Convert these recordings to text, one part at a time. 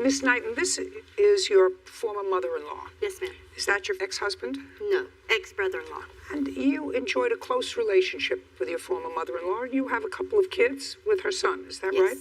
Miss Knighton, this is your former mother-in-law. Yes, ma'am. Is that your ex-husband? No, ex-brother-in-law. And you enjoyed a close relationship with your former mother-in-law, and you have a couple of kids with her son, is that right?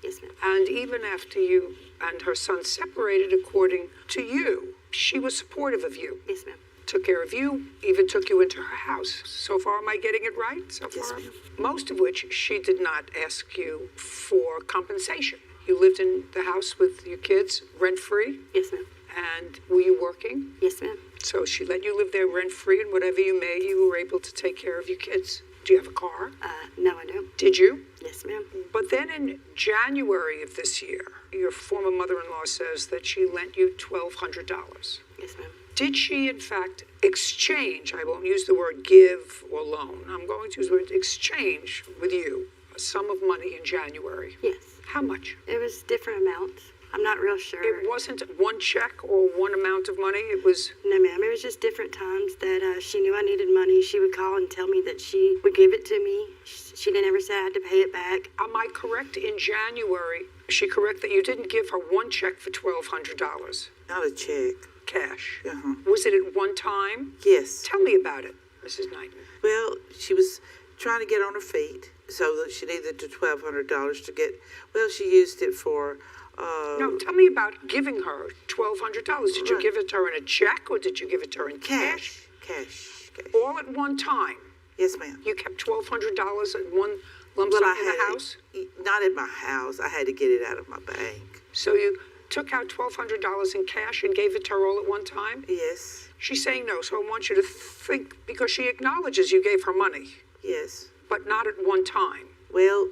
Yes, ma'am. And even after you and her son separated, according to you, she was supportive of you. Yes, ma'am. Took care of you, even took you into her house. So far, am I getting it right? So Yes, far? ma'am. Most of which she did not ask you for compensation. You lived in the house with your kids rent-free, Yes, ma'am. and were you working? Yes, ma'am. So she let you live there rent-free, and whatever you made, you were able to take care of your kids. Do you have a car? No, I don't. Did you? Yes, ma'am. But then in January of this year, your former mother-in-law says that she lent you $1,200. Yes, ma'am. Did she, in fact, exchange, I won't use the word give or loan, I'm going to use the word exchange with you a sum of money in January? Yes. How much? It was different amounts. I'm not real sure. It wasn't one check or one amount of money, it was... No, ma'am. It was just different times that she knew I needed money. She would call and tell me that she would give it to me. She didn't ever say I had to pay it back. Am I correct in January? Is she correct that you didn't give her one check for $1,200? Not a check. Cash? Uh-huh. Was it at one time? Yes. Tell me about it, Mrs. Knighton. Well, she was trying to get on her feet, so that she needed the $1,200 to get. Well, she used it for. No, tell me about giving her $1,200. Did you Right. give it to her in a check or did you give it to her in cash? Cash. All at one time. Yes, ma'am. You kept $1,200 in one lump Well, sum I in the had house? not in my house. I had to get it out of my bank. So you took out $1,200 in cash and gave it to her all at one time? Yes. She's saying no, so I want you to think, because she acknowledges you gave her money, Yes. but not at one time. Well,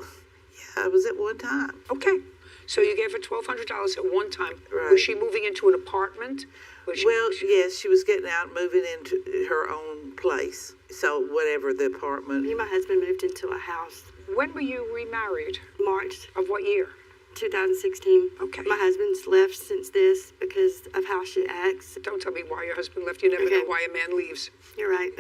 yeah, it was at one time. Okay, so you gave her $1,200 at one time. Right. Was she moving into an apartment? Was she- Well, yes, she was getting out, moving into her own place. So whatever the apartment. Me and my husband moved into a house When were you remarried? March Of what year? 2016. Okay. My husband's left since this because of how she acts. Don't tell me why your husband left. You never Okay. know why a man leaves. You're right.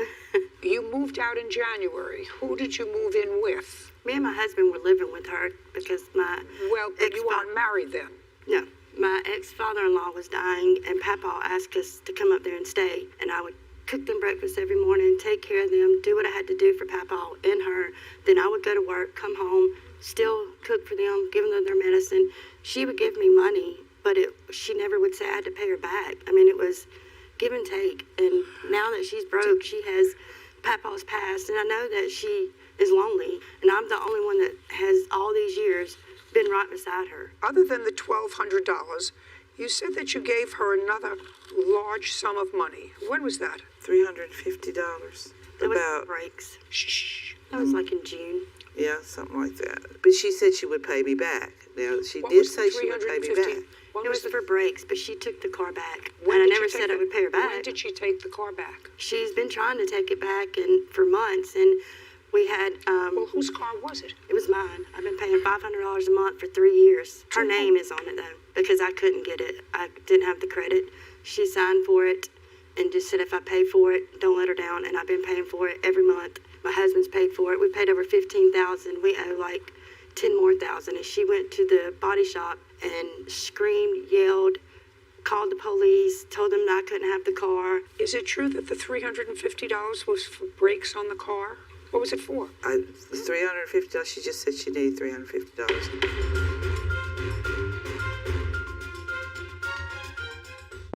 You moved out in January. Who did you move in with? Me and my husband were living with her because my Well, but you ex-fa- weren't married then. No, my ex-father-in-law was dying, and Papa asked us to come up there and stay. And I would cook them breakfast every morning, take care of them, do what I had to do for Papa and her. Then I would go to work, come home, still cook for them, give them their medicine. She would give me money, but she never would say I had to pay her back. I mean, it was give and take. And now that she's broke, she has Papa's passed, and I know that she is lonely, and I'm the only one that has all these years been right beside her. Other than the $1,200, you said that you gave her another large sum of money. When was that? $350. That was About, breaks. Shh. That was like in June. yeah, something like that. But she said she would pay me back. Now, she What did was the say she would pay me 350? back. When It was was the for breaks, but she took the car back. When And I did she never take said I the- would pay her back. When did she take the car back? She's been trying to take it back and for months, and we had, Well, whose car was it? it was mine. I've been paying $500 a month for 3 years. Her name is on it, though, because I couldn't get it. I didn't have the credit. She signed for it and just said if I pay for it, don't let her down, and I've been paying for it every month. My husband's paid for it. We paid over $15,000. We owe like 10 more thousand, and she went to the body shop and screamed, yelled, called the police, told them that I couldn't have the car. Is it true that the $350 was for brakes on the car? What was it for? $350. She just said she needed $350.